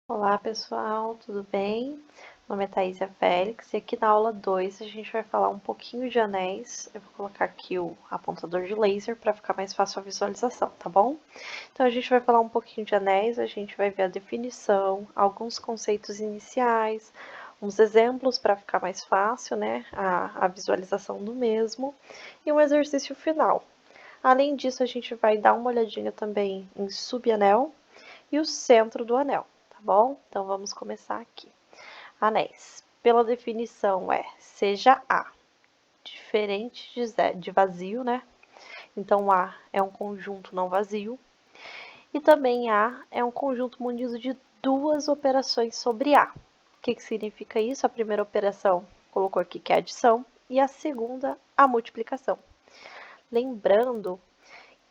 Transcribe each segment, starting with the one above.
Olá pessoal, tudo bem? Meu nome é Thaísia Félix e aqui na aula 2 a gente vai falar um pouquinho de anéis. Eu vou colocar aqui o apontador de laser para ficar mais fácil a visualização, tá bom? Então a gente vai falar um pouquinho de anéis, a gente vai ver a definição, alguns conceitos iniciais, uns exemplos para ficar mais fácil, né, a visualização do mesmo e um exercício final. Além disso, a gente vai dar uma olhadinha também em subanel e o centro do anel, tá bom? Então vamos começar aqui. Anéis. Pela definição seja A, diferente de vazio, né? Então A é um conjunto não vazio. E também A é um conjunto munido de duas operações sobre A. O que significa isso? A primeira operação colocou aqui que é a adição e a segunda a multiplicação. Lembrando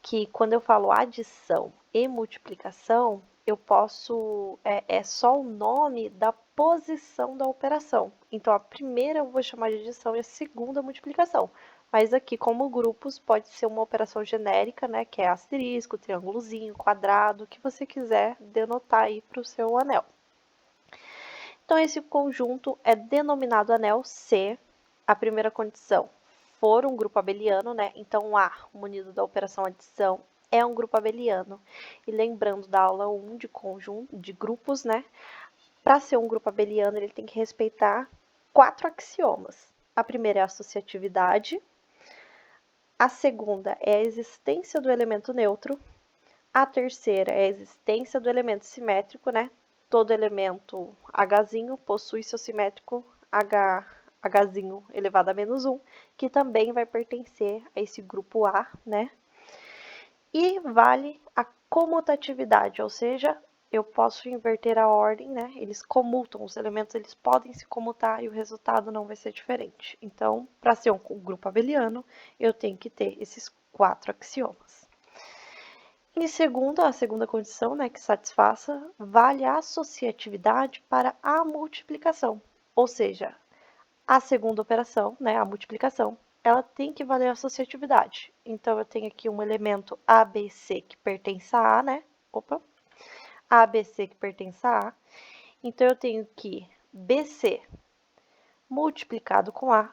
que quando eu falo adição e multiplicação, eu posso, é só o nome da posição da operação. Então, a primeira eu vou chamar de adição e a segunda multiplicação. Mas aqui, como grupos, pode ser uma operação genérica, né, que é asterisco, triângulozinho, quadrado, o que você quiser denotar aí para o seu anel. Então, esse conjunto é denominado anel se a primeira condição for um grupo abeliano, né? Então, A, munido da operação adição, é um grupo abeliano. E lembrando da aula 1 de conjunto, de grupos, né? Para ser um grupo abeliano, ele tem que respeitar 4 axiomas. A primeira é a associatividade, a segunda é a existência do elemento neutro, a terceira é a existência do elemento simétrico, né? Todo elemento Hzinho possui seu simétrico Hzinho elevado a menos 1, que também vai pertencer a esse grupo A, né? E vale a comutatividade, ou seja, eu posso inverter a ordem, né? Eles comutam, os elementos eles podem se comutar e o resultado não vai ser diferente. Então, para ser um grupo abeliano, eu tenho que ter esses 4 axiomas. Em segundo, a segunda condição, né, que satisfaça, vale a associatividade para a multiplicação. Ou seja, a segunda operação, né, a multiplicação, ela tem que valer a associatividade. Então, eu tenho aqui um elemento ABC que pertence a A, né? Opa! ABC que pertence a A. Então, eu tenho que BC multiplicado com A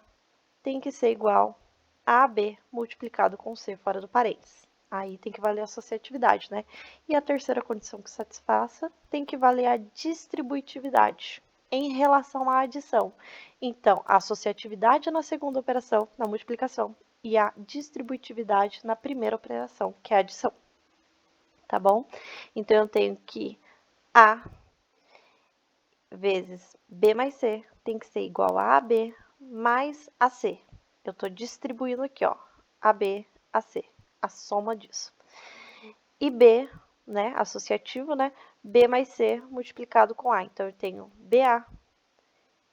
tem que ser igual a AB multiplicado com C fora do parênteses. Aí tem que valer a associatividade, né? E a terceira condição que satisfaça tem que valer a distributividade em relação à adição. Então, a associatividade na segunda operação, na multiplicação, e a distributividade na primeira operação, que é a adição. Tá bom? Então, eu tenho que A vezes B mais C tem que ser igual a AB mais AC. Eu estou distribuindo aqui, ó, AB, AC, a soma disso. E B, né, associativo, né, B mais C multiplicado com A. Então, eu tenho BA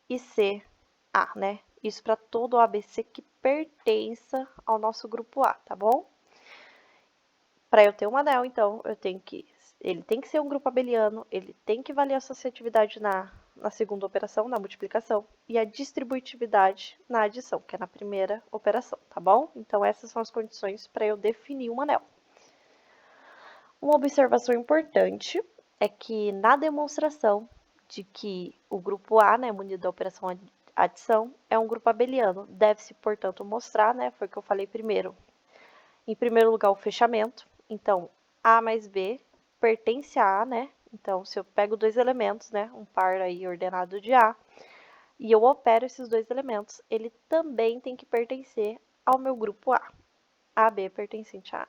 e CA, né? Isso para todo o ABC que pertença ao nosso grupo A, tá bom? Para eu ter um anel, então, ele tem que ser um grupo abeliano, ele tem que valer a associatividade na segunda operação, na multiplicação, e a distributividade na adição, que é na primeira operação, tá bom? Então, essas são as condições para eu definir um anel. Uma observação importante é que na demonstração de que o grupo A, né, munido da operação adição, é um grupo abeliano, deve-se, portanto, mostrar, né, foi o que eu falei primeiro, em primeiro lugar, o fechamento. Então, A mais B pertence a A, né? Então, se eu pego dois elementos, né, um par aí ordenado de A, e eu opero esses dois elementos, ele também tem que pertencer ao meu grupo A. AB pertencente a A.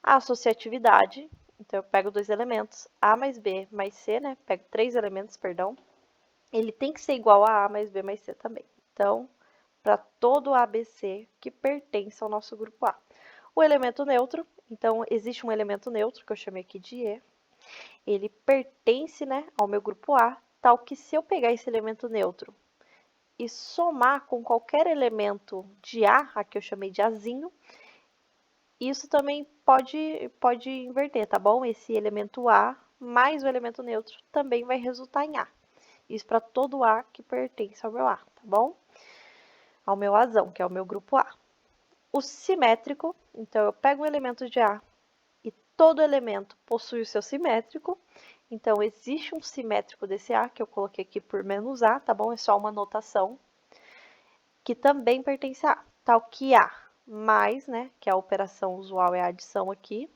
A associatividade, então eu pego dois elementos, A mais B mais C, né? Pego três elementos, perdão. Ele tem que ser igual a A mais B mais C também. Então, para todo ABC que pertence ao nosso grupo A. O elemento neutro, então existe um elemento neutro que eu chamei aqui de E. Ele pertence, né, ao meu grupo A, tal que se eu pegar esse elemento neutro e somar com qualquer elemento de A, aqui eu chamei de Azinho, isso também pode inverter, tá bom? Esse elemento A mais o elemento neutro também vai resultar em A. Isso para todo A que pertence ao meu A, tá bom? Ao meu Azão, que é o meu grupo A. O simétrico, então eu pego um elemento de A e todo elemento possui o seu simétrico. Então, existe um simétrico desse A, que eu coloquei aqui por menos A, tá bom? É só uma notação, que também pertence a A. Tal que A mais, né, que a operação usual é a adição aqui,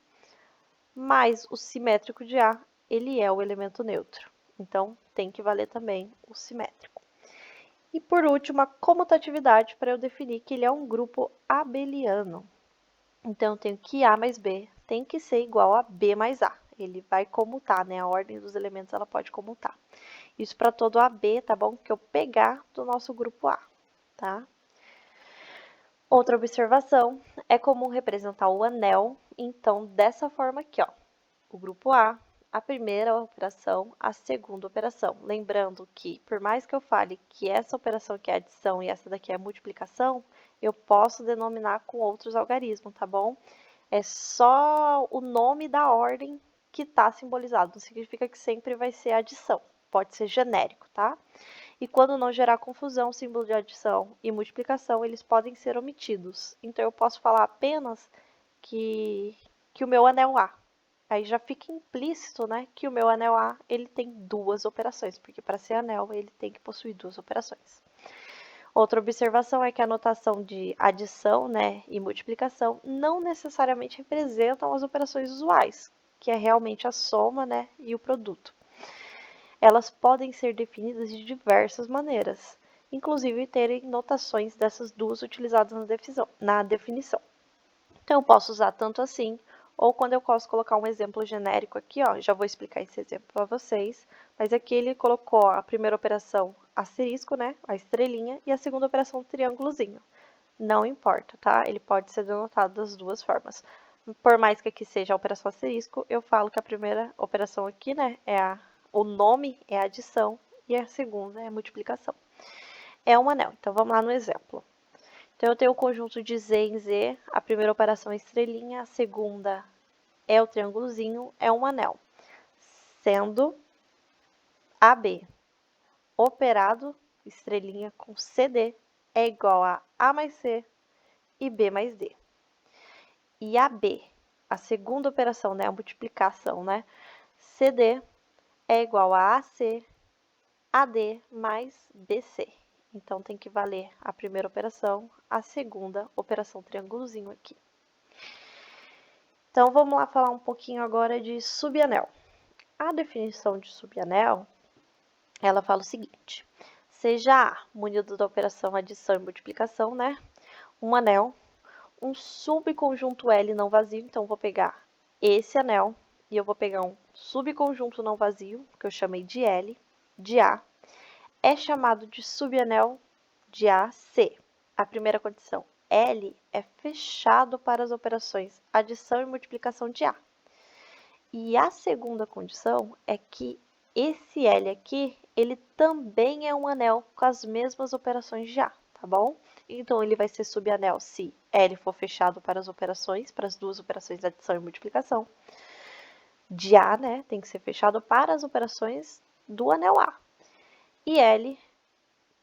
mais o simétrico de A, ele é o elemento neutro. Então, tem que valer também o simétrico. E por último, a comutatividade, para eu definir que ele é um grupo abeliano. Então, eu tenho que A mais B tem que ser igual a B mais A. Ele vai comutar, né? A ordem dos elementos ela pode comutar. Isso para todo AB, tá bom? Que eu pegar do nosso grupo A, tá? Outra observação, é comum representar o anel, então, dessa forma aqui, ó. O grupo a primeira operação, a segunda operação. Lembrando que, por mais que eu fale que essa operação aqui é adição e essa daqui é multiplicação, eu posso denominar com outros algarismos, tá bom? É só o nome da ordem que está simbolizado, não significa que sempre vai ser adição, pode ser genérico, tá? E quando não gerar confusão, o símbolo de adição e multiplicação, eles podem ser omitidos. Então, eu posso falar apenas que o meu anel A. Aí já fica implícito, né, que o meu anel A, ele tem duas operações, porque para ser anel, ele tem que possuir duas operações. Outra observação é que a notação de adição, né, e multiplicação não necessariamente representam as operações usuais, que é realmente a soma, né, e o produto. Elas podem ser definidas de diversas maneiras, inclusive terem notações dessas duas utilizadas na definição. Então, eu posso usar tanto assim, ou quando eu posso colocar um exemplo genérico aqui, ó, já vou explicar esse exemplo para vocês, mas aqui ele colocou a primeira operação asterisco, né, a estrelinha, e a segunda operação triângulozinho. Não importa, tá? Ele pode ser denotado das duas formas. Por mais que aqui seja a operação asterisco, eu falo que a primeira operação aqui, né, o nome é adição e a segunda é multiplicação. É um anel. Então, vamos lá no exemplo. Então, eu tenho o conjunto de Z em Z, a primeira operação é estrelinha, a segunda é o triângulozinho, é um anel. Sendo AB operado, estrelinha com CD, é igual a A mais C e B mais D. E AB, a segunda operação, né, a multiplicação, né, CD é igual a AC, AD mais BC. Então, tem que valer a primeira operação, a segunda operação triângulozinho aqui. Então, vamos lá falar um pouquinho agora de subanel. A definição de subanel, ela fala o seguinte: seja A munido da operação adição e multiplicação, né? Um anel, um subconjunto L não vazio, então vou pegar esse anel e eu vou pegar um subconjunto não vazio, que eu chamei de L, de A, é chamado de subanel de AC. A primeira condição, L é fechado para as operações adição e multiplicação de A. E a segunda condição é que esse L aqui, ele também é um anel com as mesmas operações de A, tá bom? Então, ele vai ser subanel se L for fechado para as operações, para as duas operações de adição e multiplicação. De A, né, tem que ser fechado para as operações do anel A. E L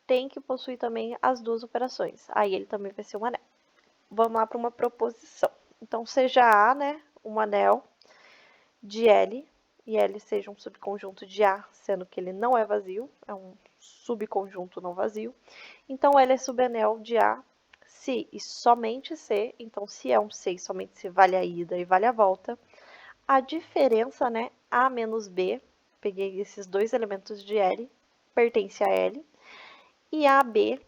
tem que possuir também as duas operações. Aí, ele também vai ser um anel. Vamos lá para uma proposição. Então, seja A, né, um anel de L, e L seja um subconjunto de A, sendo que ele não é vazio, é um subconjunto não vazio. Então, L é subanel de A se e somente se, então se é um se e somente se vale a ida e vale a volta. A diferença, né, A menos B, peguei esses dois elementos de L, pertence a L, e a B,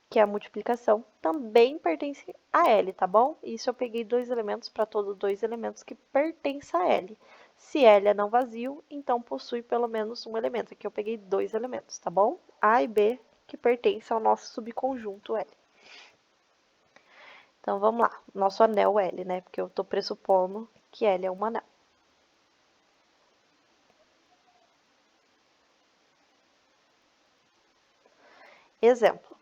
que é a multiplicação, também pertence a L, tá bom? Isso eu peguei dois elementos para todos dois elementos que pertencem a L. Se L é não vazio, então possui pelo menos um elemento. Aqui eu peguei dois elementos, tá bom? A e B, que pertencem ao nosso subconjunto L. Então, vamos lá. Nosso anel L, né? Porque eu estou pressupondo que L é um anel. Exemplo.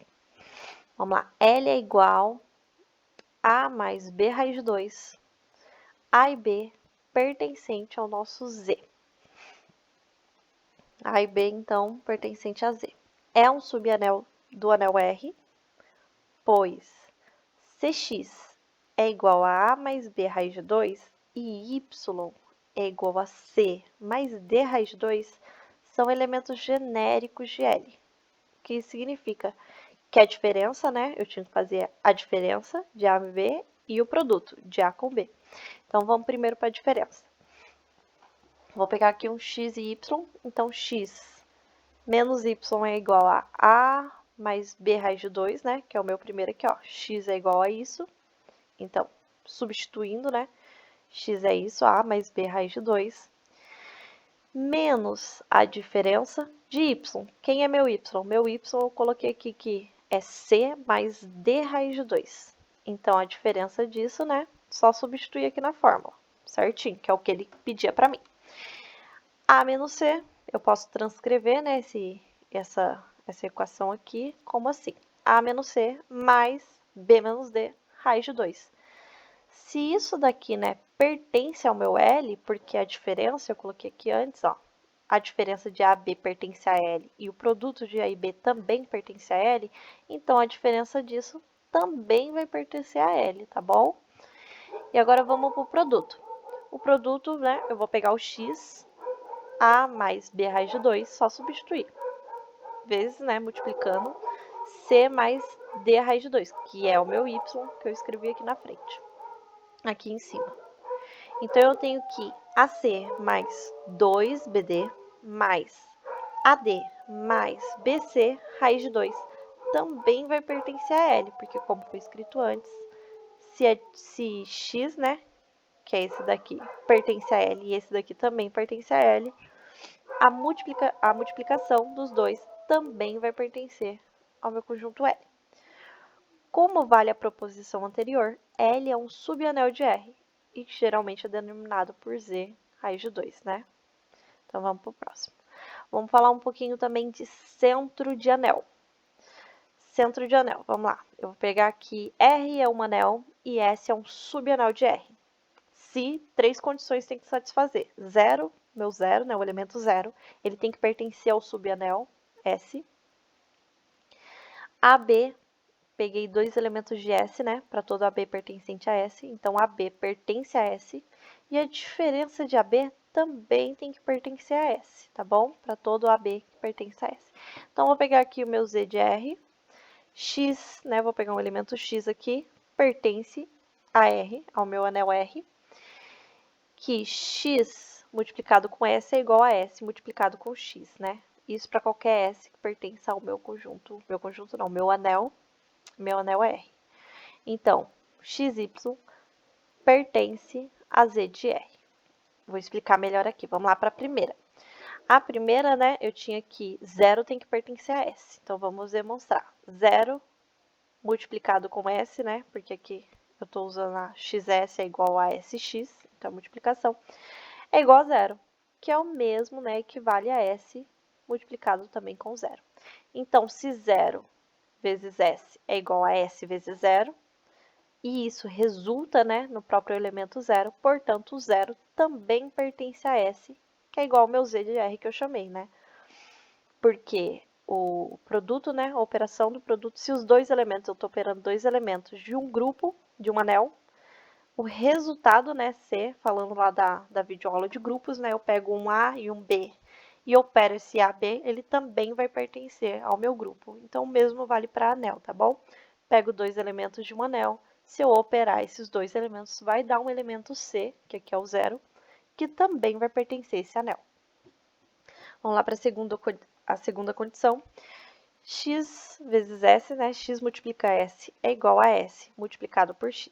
Vamos lá. L é igual a mais B raiz de 2. A e B pertencente ao nosso Z. A e B, então, pertencente a Z. É um subanel do anel R, pois Cx é igual a A mais B raiz de 2 e Y é igual a C mais D raiz de 2 são elementos genéricos de L. O que isso significa? Que a diferença, né? Eu tinha que fazer a diferença de A e B e o produto de A com B. Então, vamos primeiro para a diferença. Vou pegar aqui um x e y. Então, x menos y é igual a A mais B raiz de 2, né? Que é o meu primeiro aqui, ó. X é igual a isso. Então, substituindo, né? X é isso, A mais B raiz de 2. Menos a diferença de y. Quem é meu y? Meu y eu coloquei aqui que é C mais D raiz de 2. Então, a diferença disso, né? Só substituir aqui na fórmula, certinho, que é o que ele pedia para mim. A menos C, eu posso transcrever, né, essa equação aqui como assim. A menos C mais B menos D raiz de 2. Se isso daqui, né, pertence ao meu L, porque a diferença, eu coloquei aqui antes, ó, a diferença de A e B pertence a L e o produto de A e B também pertence a L, então a diferença disso também vai pertencer a L, tá bom? E agora vamos para o produto. O produto, né, eu vou pegar o X, A mais B raiz de 2, só substituir. Vezes, né, multiplicando, C mais D raiz de 2, que é o meu Y, que eu escrevi aqui na frente, aqui em cima. Então, eu tenho que AC mais 2BD mais AD mais BC raiz de 2 também vai pertencer a L, porque como foi escrito antes, se X, né, que é esse daqui, pertence a L e esse daqui também pertence a L, a multiplicação dos dois também vai pertencer ao meu conjunto L. Como vale a proposição anterior, L é um subanel de R, e geralmente é denominado por Z raiz de 2, né? Então, vamos para o próximo. Vamos falar um pouquinho também de centro de anel. Centro de anel, vamos lá. Eu vou pegar aqui R é um anel e S é um subanel de R. Se três condições tem que satisfazer. Zero, meu zero, né, o elemento zero, ele tem que pertencer ao subanel S. AB, peguei dois elementos de S, né, para todo AB pertencente a S, então AB pertence a S. E a diferença de AB também tem que pertencer a S, tá bom? Para todo AB que pertence a S. Então, vou pegar aqui o meu Z de R. X, né, vou pegar um elemento X aqui, pertence a R, ao meu anel R. Que X multiplicado com S é igual a S multiplicado com X, né? Isso para qualquer S que pertença ao meu conjunto não, meu anel R. Então, XY pertence a Z de R. Vou explicar melhor aqui. Vamos lá para a primeira. A primeira, né, eu tinha que 0 tem que pertencer a S. Então, vamos demonstrar. 0 multiplicado com S, né, porque aqui eu estou usando a XS é igual a SX, então a multiplicação é igual a 0, que é o mesmo, né, equivale a S multiplicado também com 0. Então, se 0 vezes S é igual a S vezes 0, e isso resulta, né, no próprio elemento 0, portanto, o 0 também pertence a S, que é igual ao meu Z de R que eu chamei, né? Porque o produto, né, a operação do produto, se os dois elementos, eu estou operando dois elementos de um grupo, de um anel, o resultado, né, C, falando lá da videoaula de grupos, né, eu pego um A e um B e opero esse AB, ele também vai pertencer ao meu grupo. Então, o mesmo vale para anel, tá bom? Pego dois elementos de um anel, se eu operar esses dois elementos, vai dar um elemento C, que aqui é o 0, que também vai pertencer a esse anel. Vamos lá para a segunda condição. X vezes S, né? X multiplica S é igual a S multiplicado por X.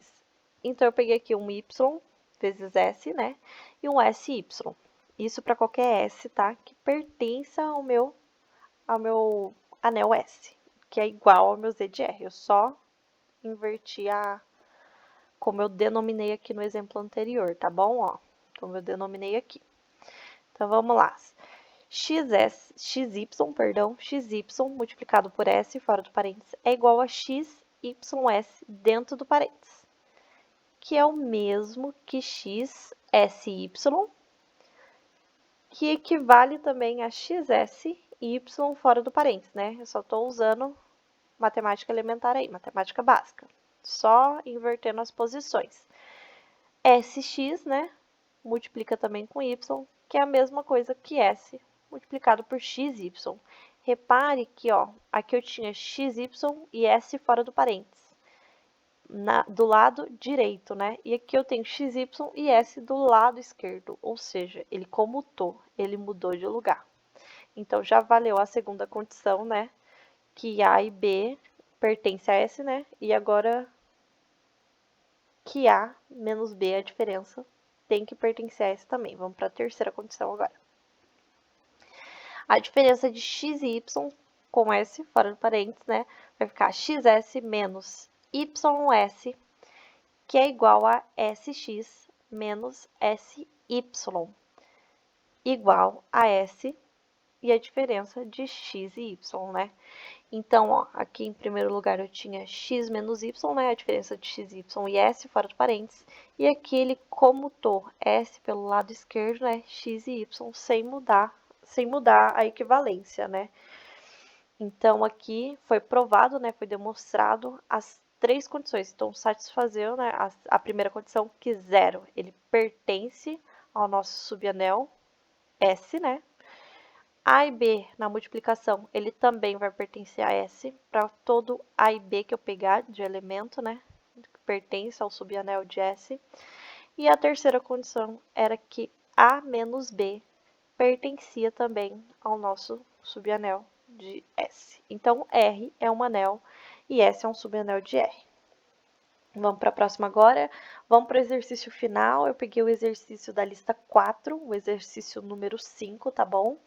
Então, eu peguei aqui um Y vezes S, né? E um SY. Isso para qualquer S, tá? Que pertença ao meu anel S, que é igual ao meu Z de R. Eu só inverti como eu denominei aqui no exemplo anterior, tá bom? Ó, como eu denominei aqui. Então, vamos lá. XY multiplicado por S fora do parênteses é igual a XYS dentro do parênteses, que é o mesmo que XSY, que equivale também a XS e Y fora do parênteses, né? Eu só estou usando matemática elementar aí, matemática básica, só invertendo as posições. SX, né? multiplica também com y, que é a mesma coisa que S multiplicado por xy. Repare que, ó, aqui eu tinha xy e S fora do parênteses, do lado direito, né? E aqui eu tenho xy e S do lado esquerdo, ou seja, ele comutou, ele mudou de lugar. Então, já valeu a segunda condição, né? Que A e B pertence a S, né? E agora que A menos B é a diferença, tem que pertencer a S também. Vamos para a terceira condição agora. A diferença de x e y com S fora do parênteses, né? Vai ficar xs menos ys, que é igual a sx menos sy, igual a S e a diferença de x e y, né? Então, ó, aqui em primeiro lugar eu tinha x menos y, né? A diferença de x, y e s fora de parênteses. E aqui ele comutou s pelo lado esquerdo, né? X e y sem mudar a equivalência, né? Então, aqui foi provado, né? Foi demonstrado as três condições. Então, satisfazeu, né? A primeira condição, que 0, ele pertence ao nosso subanel S, né? A e B na multiplicação, ele também vai pertencer a S, para todo A e B que eu pegar de elemento, né? Que pertence ao subanel de S. E a terceira condição era que A menos B pertencia também ao nosso subanel de S. Então, R é um anel e S é um subanel de R. Vamos para a próxima agora. Vamos para o exercício final. Eu peguei o exercício da lista 4, o exercício número 5, tá bom?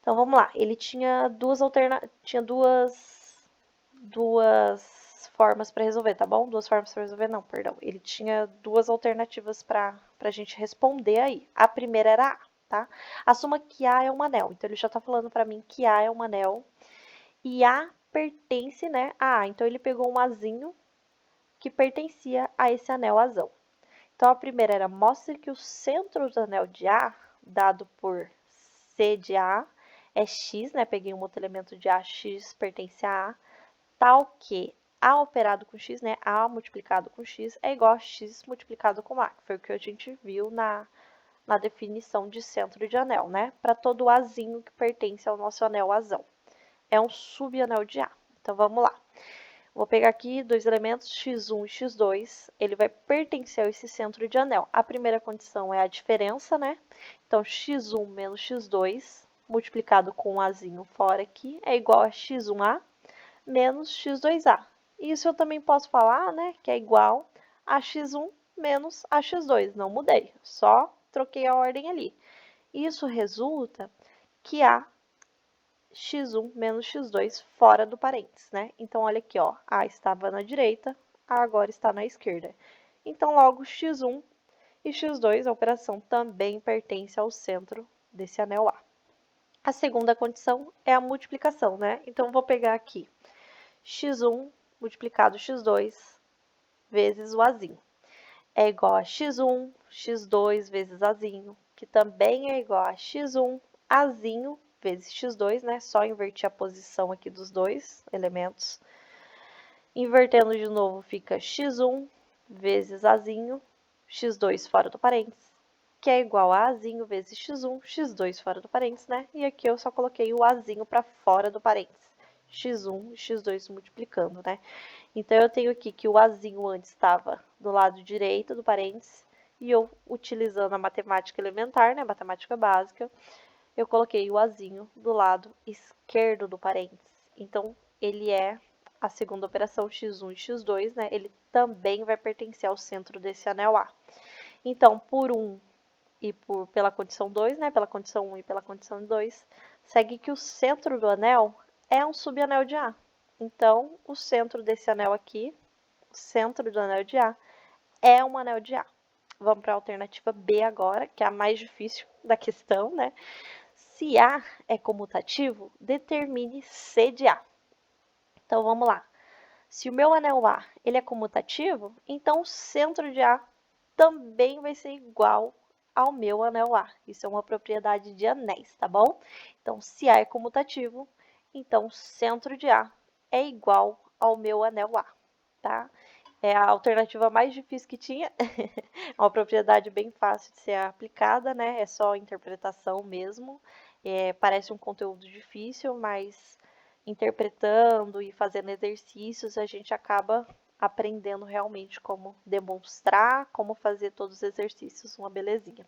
Então, vamos lá. Ele tinha duas formas para resolver, tá bom? Duas formas para resolver, não, perdão. Ele tinha duas alternativas para a gente responder aí. A primeira era A, tá? Assuma que A é um anel. Então, ele já está falando para mim que A é um anel e A pertence, né, a A. Então, ele pegou um Azinho que pertencia a esse anel azão. Então, a primeira era, mostre que o centro do anel de A, dado por C de A, é x, né? Peguei um outro elemento de A, x pertence a A, tal que A operado com x, né? A multiplicado com x é igual a x multiplicado com A, que foi o que a gente viu na definição de centro de anel, né? Para todo Azinho que pertence ao nosso anel azão. É um subanel de A. Então, vamos lá. Vou pegar aqui dois elementos, x1 e x2, ele vai pertencer a esse centro de anel. A primeira condição é a diferença, né? Então, x1 menos x2, multiplicado com um azinho fora aqui, é igual a x1a menos x2a. Isso eu também posso falar, né, que é igual a x1 menos a x2. Não mudei, só troquei a ordem ali. Isso resulta que a x1 menos x2 fora do parênteses, né? Então, olha aqui, ó, A estava na direita, A agora está na esquerda. Então, logo, x1 e x2, a operação também pertence ao centro desse anel A. A segunda condição é a multiplicação, né? Então, vou pegar aqui x1 multiplicado x2 vezes o Azinho. É igual a x1, x2 vezes Azinho, que também é igual a x1, Azinho vezes x2, né? Só invertir a posição aqui dos dois elementos. Invertendo de novo, fica x1 vezes Azinho, x2 fora do parênteses, que é igual a Azinho vezes x1, x2 fora do parênteses, né? E aqui eu só coloquei o Azinho para fora do parênteses. x1 e x2 multiplicando, né? Então, eu tenho aqui que o Azinho antes estava do lado direito do parênteses, e eu, utilizando a matemática elementar, né, matemática básica, eu coloquei o Azinho do lado esquerdo do parênteses. Então, ele é a segunda operação, x1 e x2, né? Ele também vai pertencer ao centro desse anel A. Então, por 1 e pela condição 2, né? Pela condição 1 e pela condição 2, segue que o centro do anel é um subanel de A. Então, o centro desse anel aqui, o centro do anel de A, é um anel de A. Vamos para a alternativa B agora, que é a mais difícil da questão, né? Se A é comutativo, determine C de A. Então, vamos lá. Se o meu anel A ele é comutativo, então o centro de A também vai ser igual ao meu anel A. Isso é uma propriedade de anéis, tá bom? Então, se A é comutativo, então o centro de A é igual ao meu anel A, tá? É a alternativa mais difícil que tinha. É uma propriedade bem fácil de ser aplicada, né? É só interpretação mesmo. Parece um conteúdo difícil, mas interpretando e fazendo exercícios, a gente acaba aprendendo realmente como demonstrar, como fazer todos os exercícios, uma belezinha.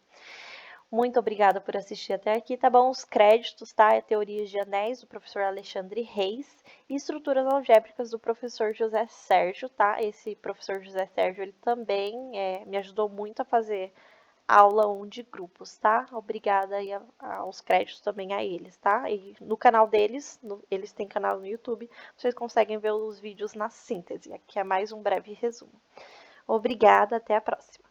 Muito obrigada por assistir até aqui, tá bom? Os créditos, tá? É Teorias de Anéis, do professor Alexandre Reis, e Estruturas Algébricas, do professor José Sérgio, tá? Esse professor José Sérgio, ele também me ajudou muito a fazer aula 1 de grupos, tá? Obrigada aí aos créditos também a eles, tá? E no canal deles, eles têm canal no YouTube, vocês conseguem ver os vídeos na síntese. Aqui é mais um breve resumo. Obrigada, até a próxima.